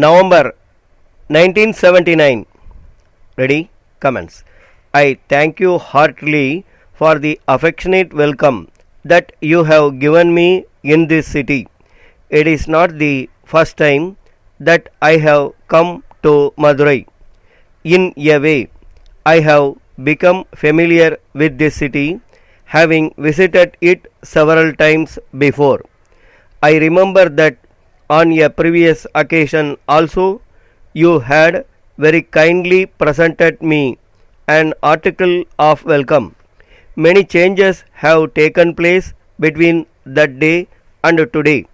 November 1979. Ready? Comments. I thank you heartily for the affectionate welcome that you have given me in this city. It is not the first time that I have come to Madurai. In a way, I have become familiar with this city, having visited it several times before. I remember that on a previous occasion also you had very kindly presented me an article of welcome. Many changes have taken place between that day and today.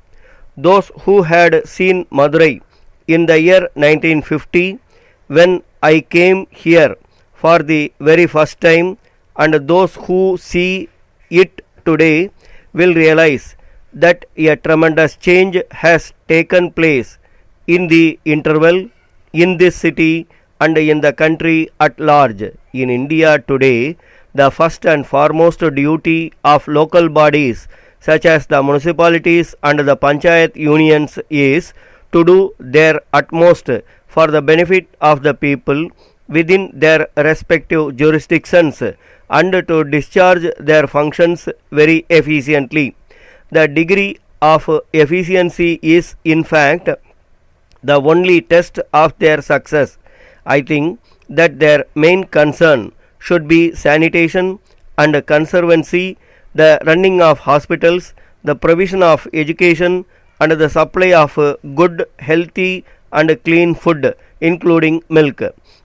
Those who had seen Madurai in the year 1950 when I came here for the very first time and those who see it today will realize that a tremendous change has taken place in the interval in this city and in the country at large. In India today, the first and foremost duty of local bodies such as the municipalities and the panchayat unions is to do their utmost for the benefit of the people within their respective jurisdictions and to discharge their functions very efficiently. The degree of efficiency is in fact the only test of their success. I think that their main concern should be sanitation and conservancy, the running of hospitals, the provision of education and the supply of good, healthy and clean food including milk.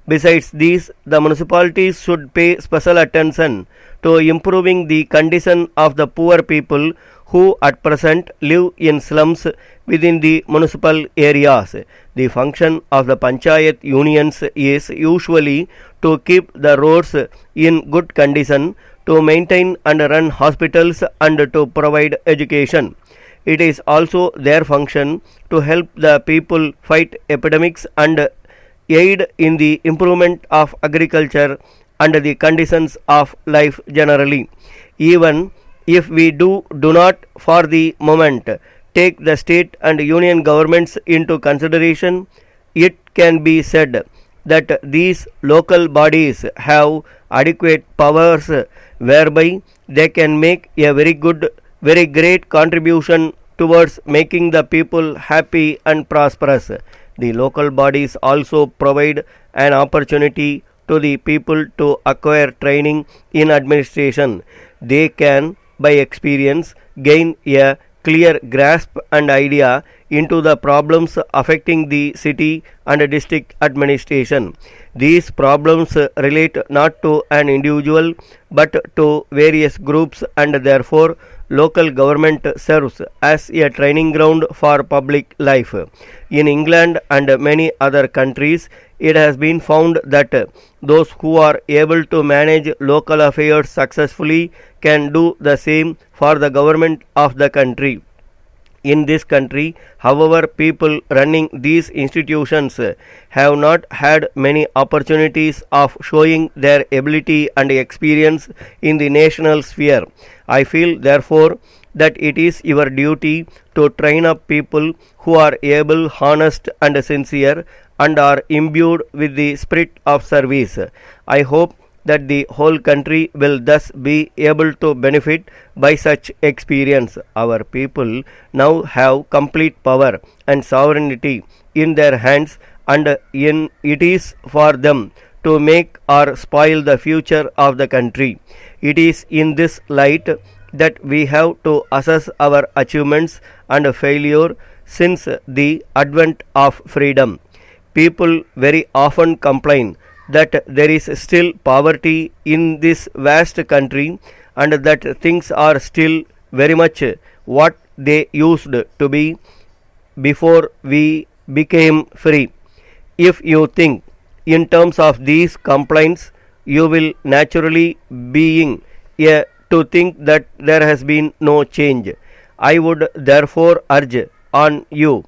Besides these, the municipalities should pay special attention to improving the condition of the poor people who at present live in slums within the municipal areas. The function of the panchayat unions is usually to keep the roads in good condition, to maintain and run hospitals and to provide education. It is also their function to help the people fight epidemics and aid in the improvement of agriculture and the conditions of life generally. Even if we do not for the moment take the state and union governments into consideration, it can be said that these local bodies have adequate powers whereby they can make a very great contribution towards making the people happy and prosperous. The local bodies also provide an opportunity to the people to acquire training in administration. They can by experience gain a clear grasp and idea into the problems affecting the city and district administration. These problems relate not to an individual but to various groups, and therefore local government serves as a training ground for public life. In England and many other countries, it has been found that those who are able to manage local affairs successfully can do the same for the government of the country. In this country, however, people running these institutions have not had many opportunities of showing their ability and experience in the national sphere. I feel therefore that it is your duty to train up people who are able, honest and sincere and are imbued with the spirit of service. I hope that the whole country will thus be able to benefit by such experience. Our people now have complete power and sovereignty in their hands, and it is for them to make or spoil the future of the country. It is in this light that we have to assess our achievements and failure since the advent of freedom. People very often complain that there is still poverty in this vast country and that things are still very much what they used to be before we became free. If you think in terms of these complaints, you will naturally being to think that there has been no change. I would therefore urge on you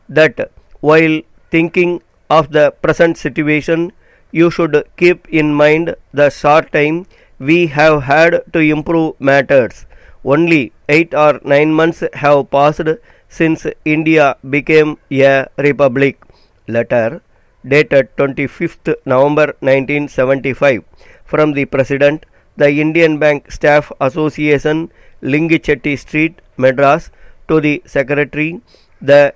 that while thinking of the present situation, you should keep in mind the short time we have had to improve matters. Only 8 or 9 months have passed since India became a republic. letter dated 25th November 1975 from the President, the Indian Bank Staff Association, Lingichetti Street, Madras, to the Secretary, the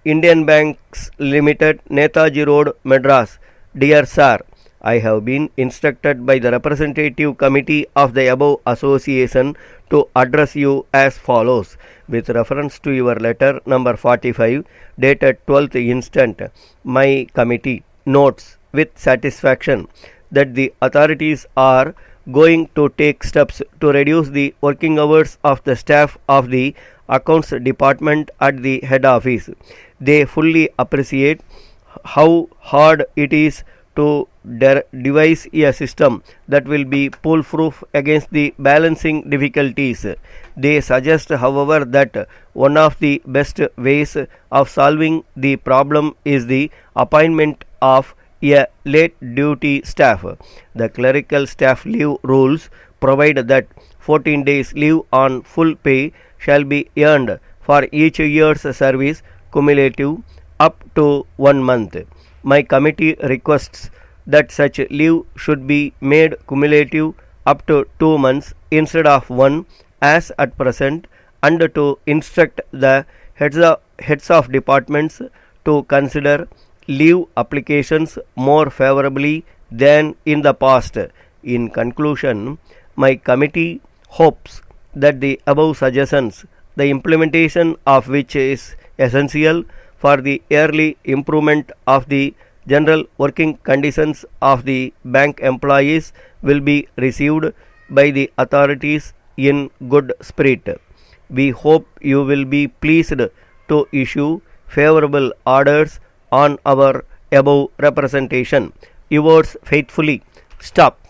Indian Banks Limited, Netaji Road, Madras. Dear Sir, I have been instructed by the representative committee of the above association to address you as follows. With reference to your letter number 45 dated 12th instant, my committee notes with satisfaction that the authorities are going to take steps to reduce the working hours of the staff of the accounts department at the head office. They fully appreciate how hard it is to devise a system that will be foolproof against the balancing difficulties. They suggest, however, that one of the best ways of solving the problem is the appointment of a late duty staff. The clerical staff leave rules provide that 14 days leave on full pay shall be earned for each year's service cumulative up to 1 month. My committee requests that such leave should be made cumulative up to 2 months instead of 1 as at present, and to instruct the heads of departments to consider leave applications more favorably than in the past. In conclusion, my committee hopes that the above suggestions, the implementation of which is essential for the early improvement of the general working conditions of the bank employees, will be received by the authorities in good spirit. We hope you will be pleased to issue favorable orders on our above representation. Yours faithfully, Stop.